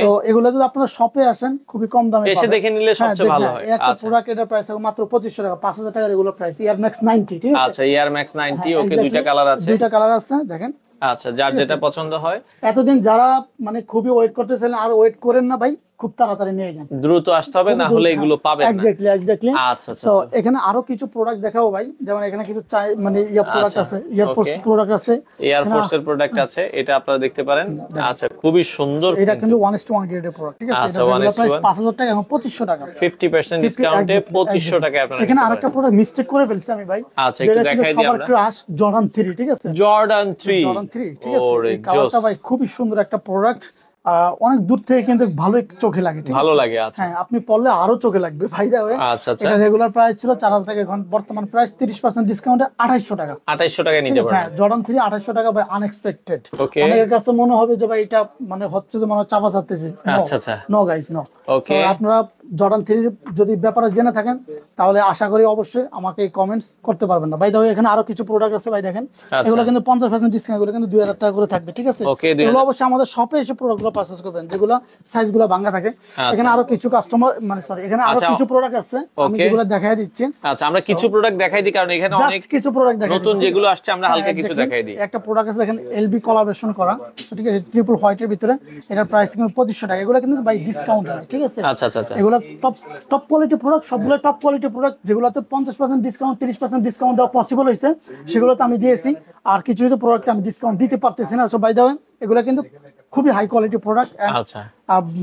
তো এগুলো যদি আপনারা শপে আসেন খুবই কম দামে এসে দেখে নিলে সবচেয়ে ভালো হয়। একটা প্রোডাক্ট এটার প্রাইস থাকবে মাত্র 2500 টাকা, 5000 টাকা রেগুলার প্রাইস। এয়ার ম্যাক্স 90, ঠিক আছে। আচ্ছা এয়ার ম্যাক্স 90, ওকে, দুইটা কালার আছে, দেখেন। আচ্ছা যার যেটা পছন্দ হয়। এতদিন যারা মানে খুবই ওয়েট করতেছিলেন আর ওয়েট করেন না ভাই, খুব তাড়াতাড়ি নিয়ে যান, দ্রুত আসতে হবে, না হলে এগুলো পাবেন না। এক্স্যাক্টলি। আচ্ছা তো এখানে আরো কিছু প্রোডাক্ট দেখাবো ভাই, যেমন এখানে কিছু মানে প্রোডাক্ট আছে, এয়ারফোর্স প্রোডাক্ট আছে, এয়ারফোর্স এর প্রোডাক্ট আছে, এটা আপনারা দেখতে পারেন। আচ্ছা খুবই সুন্দর, এটা কিন্তু 1:1 গ্রেডের প্রোডাক্ট, ঠিক আছে। এটা প্রাইস 5000 টাকা, এখন 2500 টাকা, 50% ডিসকাউন্টে 2500 টাকা আপনারা। এখানে আরেকটা প্রোডাক্ট মিস্টেক করে ফেলছি আমি ভাই, আচ্ছা একটু দেখাই দিই আমরা। ক্রাশ জর্ডান 3, ঠিক আছে, জর্ডান 3, ঠিক আছে। এই কালারটা ভাই খুবই সুন্দর একটা প্রোডাক্ট, অনেক দূর থেকে কিন্তু ভালোই চোখে লাগে, ভালো লাগে। আচ্ছা হ্যাঁ আপনি পরলে আরো চোখে লাগবে ভাই। আচ্ছা এটা রেগুলার প্রাইস ছিল 4000 টাকা, এখন বর্তমান প্রাইস 30% ডিসকাউন্টে 2800 টাকা, 2800 টাকা নিতে পারবেন। হ্যাঁ জর্ডান 3 2800 টাকা ভাই, আনএক্সপেক্টেড। ওকে, অনেকের কাছে মনে হবে যে ভাই এটা মানে হচ্ছে যে মনে চাপা চাচ্ছে। আচ্ছা নো গাইস নো। ওকে, আপনারা জর্ডান 3 যদি ব্যাপারে জেনে থাকেন তাহলে আশা করি অবশ্যই আমাকে কমেন্টস করতে পারবেন না ভাই। এখানে আরো কিছু প্রোডাক্ট আছে ভাই, দেখেন এগুলো কিন্তু 50% ডিসকাউন্ট, এগুলো কিন্তু 2000 টাকা করে থাকবে, ঠিক আছে। এগুলো অবশ্যই আমাদের শপে এসে প্রোডাক্টগুলো পারচেজ করবেন, যেগুলো সাইজগুলো ভাঙা থাকে। এখানে আরো কিছু কাস্টমার মানে সরি, এখানে আরো কিছু প্রোডাক্ট আছে, আমি যেগুলো দেখাই দিচ্ছি। আচ্ছা আমরা কিছু প্রোডাক্ট দেখাই দিই, কারণ এখানে অনেক কিছু প্রোডাক্ট দেখাই, নতুন যেগুলো আসছে আমরা হালকা কিছু দেখাই দিই। একটা প্রোডাক্ট আছে দেখেন, এলবি কোলাবোরেশন করা, ঠিক আছে, ট্রিপল হোয়াইটের ভিতরে, এটার প্রাইস কিন্তু 2500 টাকা। এগুলো কিন্তু ভাই ডিসকাউন্ট, ঠিক আছে। আচ্ছা আচ্ছা, এগুলো টপ কোয়ালিটি প্রোডাক্ট, সবগুলো টপ কোয়ালিটি প্রোডাক্ট, যেগুলোতে 50% ডিসকাউন্ট 30% ডিসকাউন্ট দেওয়া পসিবল হয়েছে, সেগুলোতে আমি দিয়েছি। আর কিছু কিছু প্রোডাক্ট আমি ডিসকাউন্ট দিতে পারতেছি না। সো বাই দ্য ওয়ে এগুলো কিন্তু খুবই হাই কোয়ালিটি প্রোডাক্ট, আচ্ছা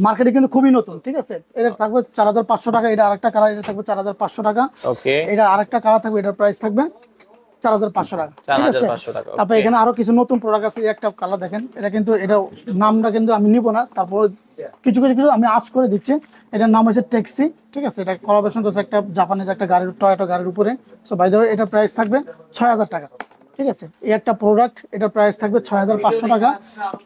মার্কেটে কিন্তু খুবই নতুন, ঠিক আছে। এটা থাকবে 4500 টাকা, এটা আরেকটা কালার, এটা থাকবে 4500 টাকা। ওকে, এটা আরেকটা কালার থাকবে, এটার প্রাইস থাকবে 4500 টাকা, ঠিক আছে। তারপর এখানে আরো কিছু নতুন প্রোডাক্ট আছে, একটা কালার দেখেন, এটা কিন্তু এটা নামটা কিন্তু আমি নিব না, তারপর কিছু আমি আজ করে দিচ্ছি। এটার নাম হচ্ছে ট্যাক্সি, ঠিক আছে। এটা কোলাবোরেশন করছে একটা জাপানিজ একটা গাড়ির, টয়োটা গাড়ির উপরে। সো বাই দ্য ওয়ে এটার প্রাইস থাকবে 6000 টাকা, ঠিক আছে। এই একটা প্রোডাক্ট, এটার প্রাইস থাকবে 6500 টাকা।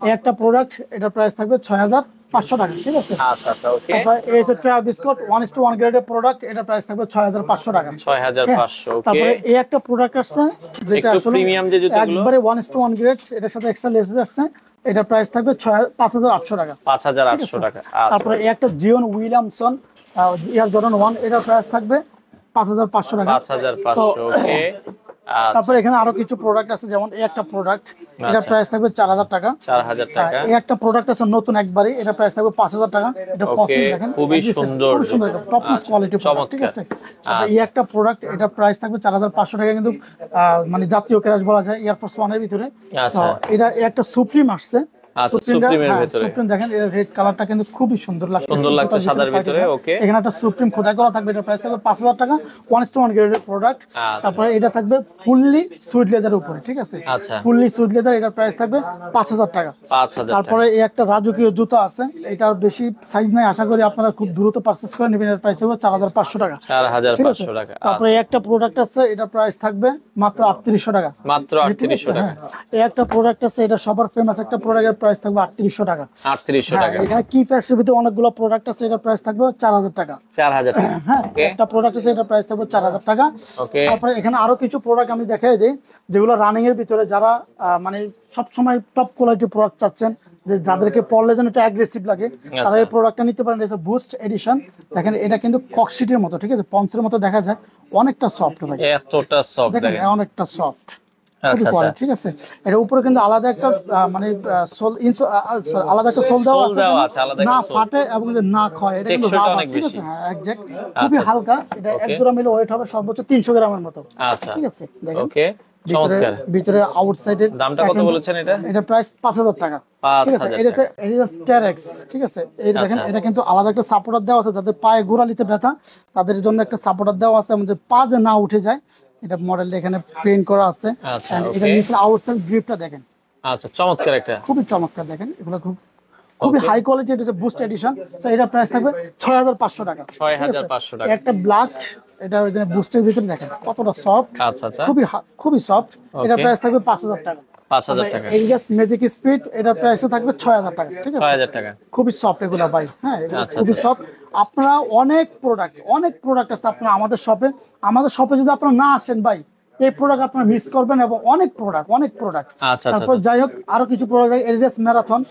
এই একটা প্রোডাক্ট, এটার প্রাইস থাকবে 6500 6500 টাকা, ঠিক আছে। আচ্ছা আচ্ছা, ওকে। তারপর এই হচ্ছে ট্রাভিসকোট 1:1 গ্রেডের প্রোডাক্ট, এটা প্রাইস থাকবে 6500 টাকা, 6500, ওকে। তারপরে এই একটা প্রোডাক্ট আছে যেটা একটু আসলে প্রিমিয়াম যে জুতোগুলো, একবারে 1:1 গ্রেড, এটার সাথে এক্সট্রা লেসেস আছে, এটা প্রাইস থাকবে 5800 টাকা, 5800 টাকা। আচ্ছা, তারপরে এই একটা জিওন উইলিয়ামসন এয়ার জর্ডান 1, এটার প্রাইস থাকবে 5500 টাকা, 5500, ওকে। তারপরে এখানে আরো কিছু প্রোডাক্ট আছে, যেমন এই একটা প্রোডাক্ট, এটা প্রাইস থাকবে 4000 টাকা, 4000 টাকা। এই একটা প্রোডাক্ট আছে নতুন একবারই, এটা প্রাইস থাকবে 5000 টাকা, এটা ফসিল দেখেন, খুবই সুন্দর, খুব সুন্দর, টপ নচ কোয়ালিটি প্রোডাক্ট, ঠিক আছে। তারপরে এই একটা প্রোডাক্ট, এটা প্রাইস থাকবে 4500 টাকা, কিন্তু মানে জাতীয় ক্রাশ বলা যায়, এয়ারফোর্স 1 এর ভিতরে। আচ্ছা, এটা একটা সুপ্রিম আসছে, আচ্ছা, সুপ্রিমের ভিতরে, সুপ্রিম দেখেন, এর রেড কালারটা কিন্তু খুবই সুন্দর লাগছে, সুন্দর লাগছে সাদার ভিতরে, ওকে। এখানে একটা সুপ্রিম খোদাই করা থাকবে, এটা প্রাইস থাকবে 5000 টাকা, 1:1 গ্রেডের প্রোডাক্ট। তারপরে এটা থাকবে ফুললি সুইট লেদারের উপরে, ঠিক আছে, আচ্ছা, ফুললি সুইট লেদার, এটার প্রাইস থাকবে 5000 টাকা, 5000 টাকা। তারপরে এই একটা রাজকীয় জুতা আছে, এটার বেশি সাইজ নাই, আশা করি আপনারা খুব দ্রুত পারচেজ করে নেবেন, এর প্রাইস থাকবে 4500 টাকা, 4500 টাকা। তারপরে এই একটা প্রোডাক্ট আছে, এটা প্রাইস থাকবে মাত্র 3800 টাকা, মাত্র 3800 টাকা। এই একটা প্রোডাক্ট আছে, এটা সবার ফেমাস একটা প্রোডাক্টের প্রাইস থাকবে 3800 টাকা, 3800 টাকা। এখানে কি ফ্যাক্টরির ভিতরে অনেকগুলো প্রোডাক্ট আছে, এটা প্রাইস থাকবে 4000 টাকা, 4000 টাকা, হ্যাঁ, একটা প্রোডাক্ট আছে, এটা প্রাইস থাকবে 4000 টাকা, ওকে। তারপরে এখানে আরো কিছু প্রোডাক্ট আমি দেখাই দিই, যেগুলো রানিং এর ভিতরে, যারা মানে সব সময় টপ কোয়ালিটি প্রোডাক্ট চাচ্ছেন, যে যাদেরকে পরলে যেন একটু অ্যাগ্রেসিভ লাগে, তারা এই প্রোডাক্টটা নিতে পারেন। এটা বুস্ট এডিশন, দেখেন এটা কিন্তু ককশিটের মতো, ঠিক আছে, পন্সের মতো দেখা যায়, অনেকটা সফট ভাই, এতটা সফট দেখেন দেখেন, অনেকটা সফট, আচ্ছা আচ্ছা, ঠিক আছে। এর উপরে কিন্তু আলাদা একটা মানে সোল আলাদা একটা সোল দেওয়া আছে, আলাদা না একটা সোল, ফাটে এবং না ক্ষয়, এটা কিন্তু টেক্সচারটা রাবার, অনেক ঠিক বেশি, আছে, হ্যাঁ এক্সাক্ট, খুবই হালকা, এটা এক জোড়া মিলে ওয়েট হবে সর্বোচ্চ 300 গ্রামের মতো, আচ্ছা, ঠিক আছে, দেখেন ওকে। চমৎকার। ভিতরে আউটসাইডের দামটা কত বলেছেন এটা? এটা প্রাইস 5000 টাকা, ঠিক আছে। 5000 এটা হচ্ছে এডিডাস টেরেক্স, ঠিক আছে, এই দেখেন, এটা কিন্তু আলাদা একটা সাপোর্টার দেওয়া আছে, যাদের পায়ে গোড়ালিতে ব্যথা, তাদের জন্য একটা সাপোর্টার দেওয়া আছে, আমাদের পা যে না উঠে যায়, এটা মডেলটা এখানে প্রিন্ট করা আছে, আচ্ছা, এটা নিচে আউটসাইড গ্রিপটা দেখেন, আচ্ছা, চমৎকার একটা, খুবই চমৎকার, দেখেন এগুলো খুবই হাই কোয়ালিটি, এটা হচ্ছে বুস্ট এডিশন, সো এটা প্রাইস থাকবে 6500 টাকা, 6500 টাকা। একটা ব্ল্যাক, এটা এখানে বুস্টের ভিতরে দেখেন কতটা সফট, আচ্ছা আচ্ছা, খুবই সফট, এটা প্রাইস থাকবে 5000 টাকা, 5000 টাকা। এডিডাস ম্যাজিক স্পিড, এটা প্রাইস থাকবে 6000 টাকা, ঠিক আছে, 6000 টাকা। খুবই সফট এগুলা ভাই, হ্যাঁ আচ্ছা, খুবই সফট। আপনারা অনেক প্রোডাক্ট আছে আপনারা আমাদের শপে যদি আপনারা না আসেন ভাই, এই প্রোডাক্ট আপনারা মিস করবেন, এবং অনেক প্রোডাক্ট। আচ্ছা, তারপর যাই হোক, আরো কিছু প্রোডাক্ট, এডিডাস ম্যারাথন,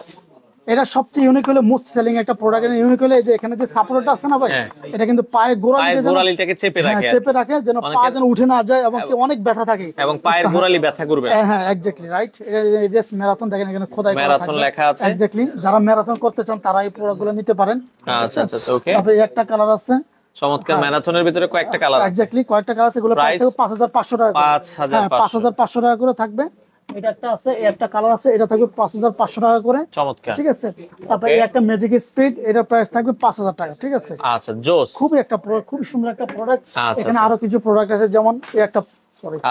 এটা সবচেয়ে ইউনিক হলো, মোস্ট সেলিং একটা প্রোডাক্ট, ইউনিক হলো এই যে এখানে যে সাপোর্টটা আছে না ভাই, এটা কিন্তু পায়ে গোড়ালিটাকে চেপে রাখে, যেন পা যেন উঠে না যায়, এবং অনেক ব্যথা থাকে, এবং পায়ের গোড়ালি ব্যথা করবে, হ্যাঁ এক্স্যাক্টলি রাইট। এডিডাস ম্যারাথন দেখেন, এখানে খোদাই করা ম্যারাথন লেখা আছে, এক্স্যাক্টলি, যারা ম্যারাথন করতে চান তারা এই প্রোডাক্টগুলো নিতে পারেন। আচ্ছা আচ্ছা, ওকে। তারপরে একটা কালার আছে, চমৎকার, ম্যারাথনের ভিতরে কয়েকটা কালার, এক্স্যাক্টলি কয়েকটা কালার আছে, এগুলো প্রাইস 5500 টাকা, 5500 টাকা করে থাকবে। এটা একটা আছে, এই একটা কালার আছে, এটা থাকবে 5500 টাকা করে, চমৎকার, ঠিক আছে। তারপরে এই একটা ম্যাজিক স্পিড, এটা প্রাইস থাকবে 5000 টাকা, ঠিক আছে। আচ্ছা, জোস, খুবই সুন্দর একটা প্রোডাক্ট। আচ্ছা, এখানে আরো কিছু প্রোডাক্ট আছে, যেমন এই একটা,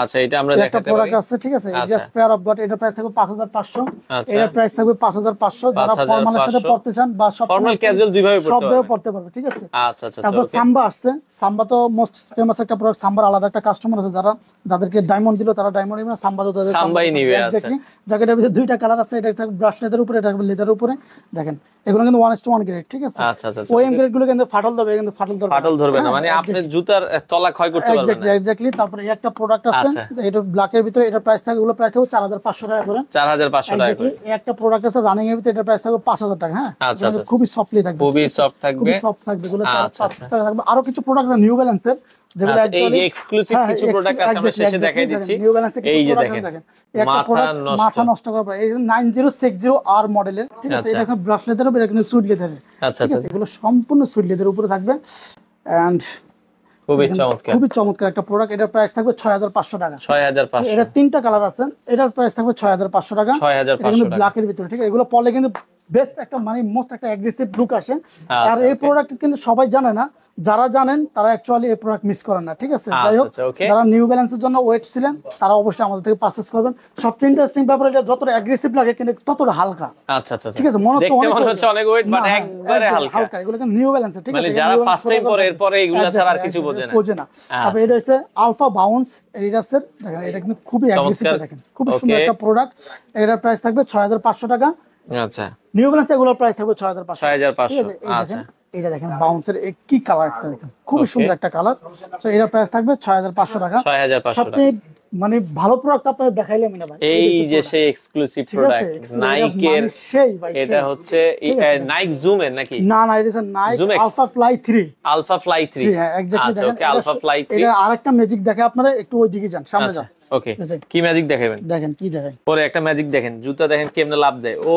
আচ্ছা, এটা আমরা একটা দেখাতে প্রোডাক্ট পারি, আছে, ঠিক আছে, জাস্ট পেয়ার অফ গট, এটা প্রাইস থাকবে 5500, আচ্ছা, এর প্রাইস থাকবে 5500, যারা ফর্মালের সাথে পড়তে চান বা সব ফর্মাল ক্যাজুয়াল দুইভাবে পড়তে পারবে, ঠিক আছে। আচ্ছা আচ্ছা, তারপর সাম্বা আসছে, সাম্বা তো মোস্ট ফেমাস একটা প্রোডাক্ট, সাম্বার আলাদা একটা কাস্টমার আছে, যাদেরকে ডায়মন্ড দিল তারা ডায়মন্ড নিবে, সাম্বা তো তাদের সাম্বাই নিবে, আচ্ছা। জ্যাকেটের ভিতরে দুইটা কালার আছে, এটা থাকবে ব্রাশ লেদার উপরে, এটা থাকবে লেদার উপরে, দেখেন এগুলো কিন্তু 1:1 গ্রেড, ঠিক আছে। আচ্ছা আচ্ছা, ওএম গ্রেড গুলো কিন্তু ফাটল ধরবে না, মানে আপনি জুতার তলা ক্ষয় করতে পারবেন না, এক্স্যাক্টলি। তারপরে এই একটা প্রোডাক্ট আছে, এটা ব্ল্যাকের ভিতরে, এটা প্রাইস থাকবে, এগুলো প্রাইস থাকবে 4500 টাকা করে, 4500 টাকা করে। এই একটা প্রোডাক্ট আছে রানিং এর ভিতরে, এটা প্রাইস থাকবে 5000 টাকা, হ্যাঁ আচ্ছা আচ্ছা, খুবই সফটলি থাকবে, খুবই সফট থাকবে, এগুলো 5000 টাকা থাকবে। আরো কিছু প্রোডাক্ট আছে নিউ ব্যালেন্সের, যেগুলো এই এক্সক্লুসিভ কিছু প্রোডাক্ট আছে, আমরা শেষে দেখাই দিচ্ছি। এই যে দেখেন, মাথা নষ্ট করা, এই 9060R মডেলের, ঠিক আছে, এটা কিন্তু ব্রাশ লেদার হবে, এটা কিন্তু সুইট লেদারের, আচ্ছা আচ্ছা, এগুলো সম্পূর্ণ সুইট লেদারের উপরে থাকবে, এন্ড খুবই চমৎকার একটা প্রোডাক্ট। এটার প্রাইস থাকবে 6500 টাকা, 6500। এটা তিনটা কালার আছে, এটার প্রাইস থাকবে 6500 টাকা, 6500 টাকা, ব্ল্যাকের ভিতরে, ঠিক আছে। এগুলো পরলে কিন্তু বেস্ট একটা মানে মোস্ট একটা অ্যাগ্রেসিভ লুক আসে, আর এই প্রোডাক্ট কিন্তু সবাই জানে না, যারা জানেন তারা অ্যাকচুয়ালি এই প্রোডাক্ট মিস করেন না, ঠিক আছে। যাই হোক, যারা নিউ ব্যালেন্সের জন্য ওয়েট ছিলেন তারা অবশ্যই আমাদের থেকে পারচেজ করবেন। সবচেয়ে ইন্টারেস্টিং ব্যাপার, এটা যতটা অ্যাগ্রেসিভ লাগে কিন্তু ততটা হালকা, আচ্ছা আচ্ছা, ঠিক আছে। মনে হচ্ছে অনেক ওয়েট, বাট একবারে হালকা, এগুলো কিন্তু নিউ ব্যালেন্সের, ঠিক আছে, মানে যারা ফার্স্ট টাইম পরে এরপরে এগুলা ছাড়া আর কিছু বোঝে না। তবে এটা হচ্ছে আলফা বাউন্স এডিডাসের, দেখেন এটা কিন্তু খুবই অ্যাগ্রেসিভ, দেখেন খুব সুন্দর একটা প্রোডাক্ট। এটার প্রাইস থাকবে 6500 টাকা, আচ্ছা নিউ ব্যালেন্স এগুলোর প্রাইস থাকবে 6500। 6500 আচ্ছা। এটা দেখেন বাউন্সের কি কালারটা দেখেন, খুবই সুন্দর একটা কালার। সো এর প্রাইস থাকবে 6500 টাকা। 6500 সবচেয়ে মানে ভালো প্রোডাক্ট আপনারা দেখাইলাম না ভাই, এই যে সেই এক্সক্লুসিভ প্রোডাক্ট নাইকের, এটা হচ্ছে নাইক জুম এর নাকি? না না, এটা Nike Alphafly 3। Alphafly 3, হ্যাঁ এক্স্যাক্টলি। আচ্ছা ওকে, আলফা ফ্লাই 3। এটা আরেকটা ম্যাজিক দেখে আপনারা একটু ওইদিকে যান, সামনে যান। ওকে, কি ম্যাজিক দেখাবেন? দেখেন কি দেখাই, পরে একটা ম্যাজিক দেখেন, জুতা দেখেন কেমনে লাভ দেয়। ও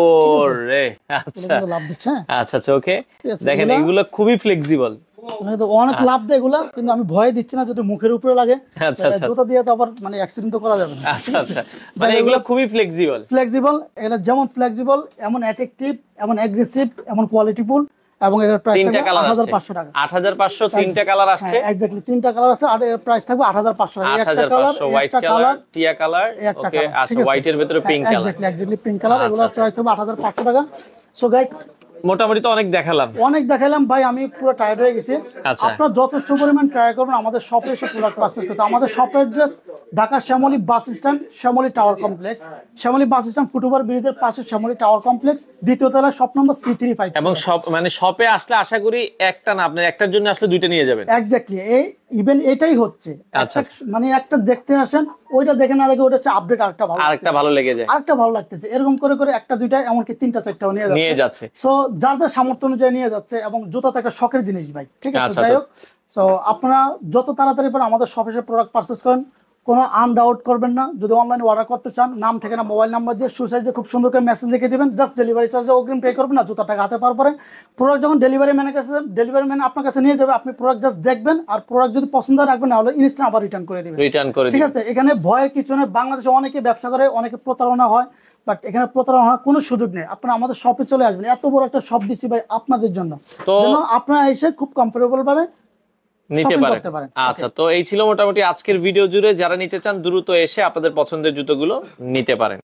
রে আচ্ছা লাভ দিচ্ছে। আচ্ছা আচ্ছা ওকে, দেখেন এগুলো খুবই ফ্লেক্সিবল, অনেক লাভ দেয় এগুলা, কিন্তু আমি ভয় দিচ্ছি না যদি মুখের উপরে লাগে। আচ্ছা আচ্ছা, জুতা দিয়ে তো আবার মানে অ্যাক্সিডেন্ট তো করা যাবে না। আচ্ছা আচ্ছা, মানে এগুলো খুবই ফ্লেক্সিবল। এটা যেমন ফ্লেক্সিবল, এমন অ্যাট্রাকটিভ, এমন অ্যাগ্রেসিভ, এমন কোয়ালিটিফুল, এবং এর প্রাইস থাকবে 8500 টাকা। 8500, তিনটা কালার আসছে। এক্স্যাক্টলি তিনটা কালার আছে, আর এর প্রাইস থাকবে 8500 টাকা। একটা কালার, হোয়াইট কালার, টিয়া কালার, ওকে আচ্ছা, হোয়াইটের ভিতরে pink colour. Exactly pink colour, এগুলো প্রাইস থাকবে 8500 টাকা। সো গাইস, মোটামুটি তো অনেক দেখালাম ভাই, আমি পুরো টায়ার্ড হয়ে গেছি। আপনারা যথেষ্ট পরিমাণ ট্রাই করবেন আমাদের শপে এসে প্রোডাক্ট পারচেজ করতে। আমাদের শপের address Dhaka Shyamoli bus stand, Shyamoli tower complex, Shyamoli bus stand footover ব্রিজের পাশে শ্যামলী টাওয়ার কমপ্লেক্স, দ্বিতীয় তলায় শপ নম্বর C35। এবং শপ মানে শপে আসলে আশা করি একটা না, আপনি একটার জন্য আসলে দুইটা নিয়ে যাবেন। এক্স্যাক্টলি, ইভেন এটাই হচ্ছে। মানে একটা দেখতে আসেন, ওইটা দেখে না দেখে ওটা হচ্ছে আপডেট, আরেকটা ভালো লেগে যায়, আরেকটা ভালো লাগতেছে, এরকম করে করে একটা দুইটা এমনকি তিনটা চারটাও নিয়ে যাচ্ছে। সো যার যার সামর্থ্য অনুযায়ী নিয়ে যাচ্ছে, এবং জুতা তো একটা শখের জিনিস ভাই, ঠিক আছে? যাই হোক, সো আপনারা যত তাড়াতাড়ি পারেন আমাদের শপে এসে প্রোডাক্ট পারচেজ করেন, কোনো আনডাউট করবেন না। যদি অনলাইনে অর্ডার করতে চান, নাম ঠিকানা মোবাইল নাম্বার দিয়ে সুসাইজে খুব সুন্দর করে মেসেজ লিখে দিবেন, জাস্ট ডেলিভারি চার্জে অগ্রিম পে করবেন, না জুতা টাকা হাতে পাওয়ার পরে প্রোডাক্ট যখন ডেলিভারি ম্যান আপনার কাছে নিয়ে যাবে, আপনি প্রোডাক্ট জাস্ট দেখবেন, আর প্রোডাক্ট যদি পছন্দ রাখবেন, না হলে ইনস্ট্যান্ট আবার রিটার্ন করে দিবেন, ঠিক আছে? এখানে ভয়ের কিছু নেই। বাংলাদেশে অনেকে ব্যবসা করে, অনেকে প্রতারণা হয়, বাট এখানে প্রতারণা হওয়ার কোনো সুযোগ নেই। আপনারা আমাদের শপে চলে আসবেন, এত বড় একটা শপ দিচ্ছি ভাই আপনাদের জন্য, আপনারা এসে খুব কমফোর্টেবল ভাবে নিতে পারেন। আচ্ছা, তো এই ছিল মোটামুটি আজকের ভিডিও জুড়ে। যারা নিতে চান দ্রুত এসে আপনাদের পছন্দের জুতোগুলো নিতে পারেন।